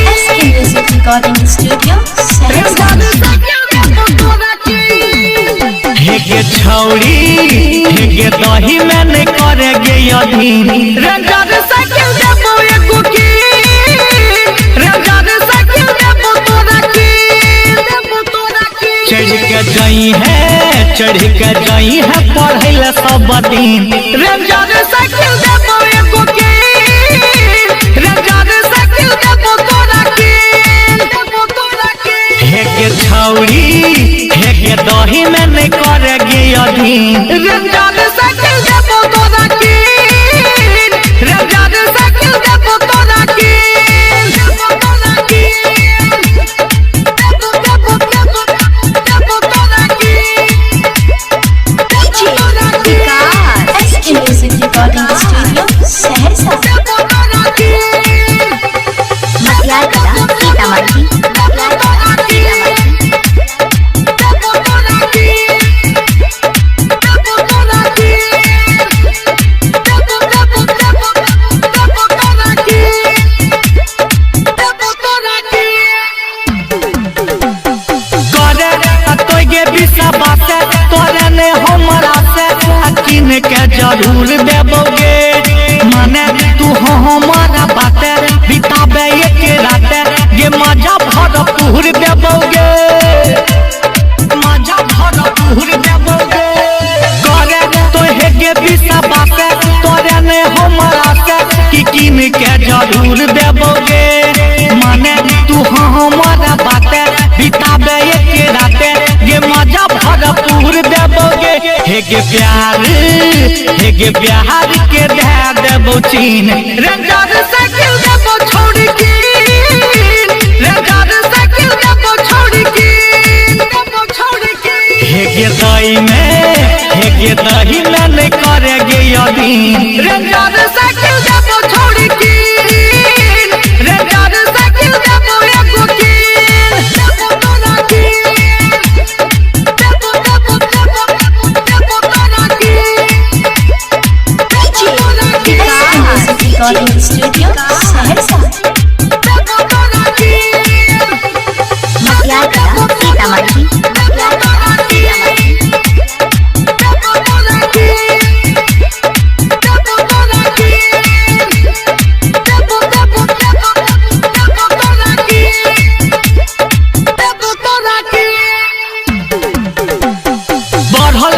Recording studio हेगे छौड़ी हेगे दही में नहीं करेगे अधीन रंजार साइकिल देबो एगो की रंजार साइकिल देबो तोरा की चढ़ के जाई है पढ़े ला सब दिन रंजार साइकिल देबो एगो की रंजार साइकिल देबो तोरा की हेगे छौड़ी हेगे दही में नहीं करेगे अधीन रंजार साइकिल देबो तोरा की रंजार साइकिल देबो तोरा की रिकॉर्डिंग स्टूडियो सहरसा मटियार कला सीतामढ़ी के जरूर देबोगे माने तू हमारा बाते बिताबे एक रात ये मजा भरपूर देबोगे मजा भरपूर देबोगे करे तो हेगे बिसा बाते तोरे ने हमारा से कि किन के जरूर देबोगे माने तू हमारा बाते बिताबे एक रात ये मजा भरपूर देबोगे हेगे प्यार के दे देबो चीन रंजार साइकिल देबो छोड़ की रंजार साइकिल देबो छोड़ की हेगे दही में नहीं करेगे अधीन रंजार साइकिल देबो छोड़ की रंजार साइकिल देबो एगो की रिकॉर्डिंग स्टूडियो सहरसा मटियार कला सीतामढ़ी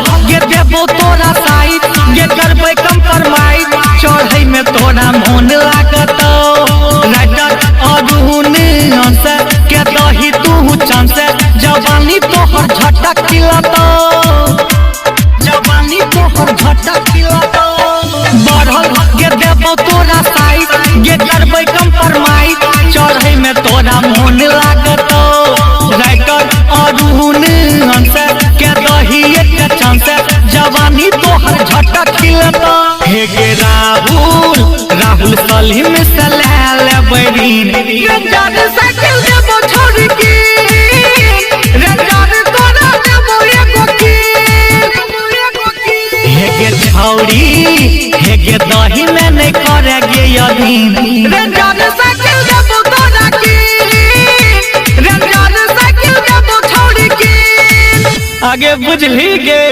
तोरा साइड ये करबे कंप्रोमाइज चढ़ई में तोरा मन लागत राइटर अरुण से के दही तू चांस जवानी तोहर झटक खिलत जवानी तोहर झटक खिलत बढ़ल के देबो तोरा साइड ये करबे कंप्रोमाइज चढ़ई में तोरा मन लागत राइटर अरुण से के दही एक चांस जवानी तोहर झटक खिलत हेगे राहुल सलीम से ले बरीन रंजार साइकिल देबो छोड़ की रंजार तोरा देबो एगो की हेगे छौड़ी हेगे दही में नहीं करेगे अधीन रंजार साइकिल देबो तोरा की रंजार साइकिल देबो छोड़ की आगे बुझली गे।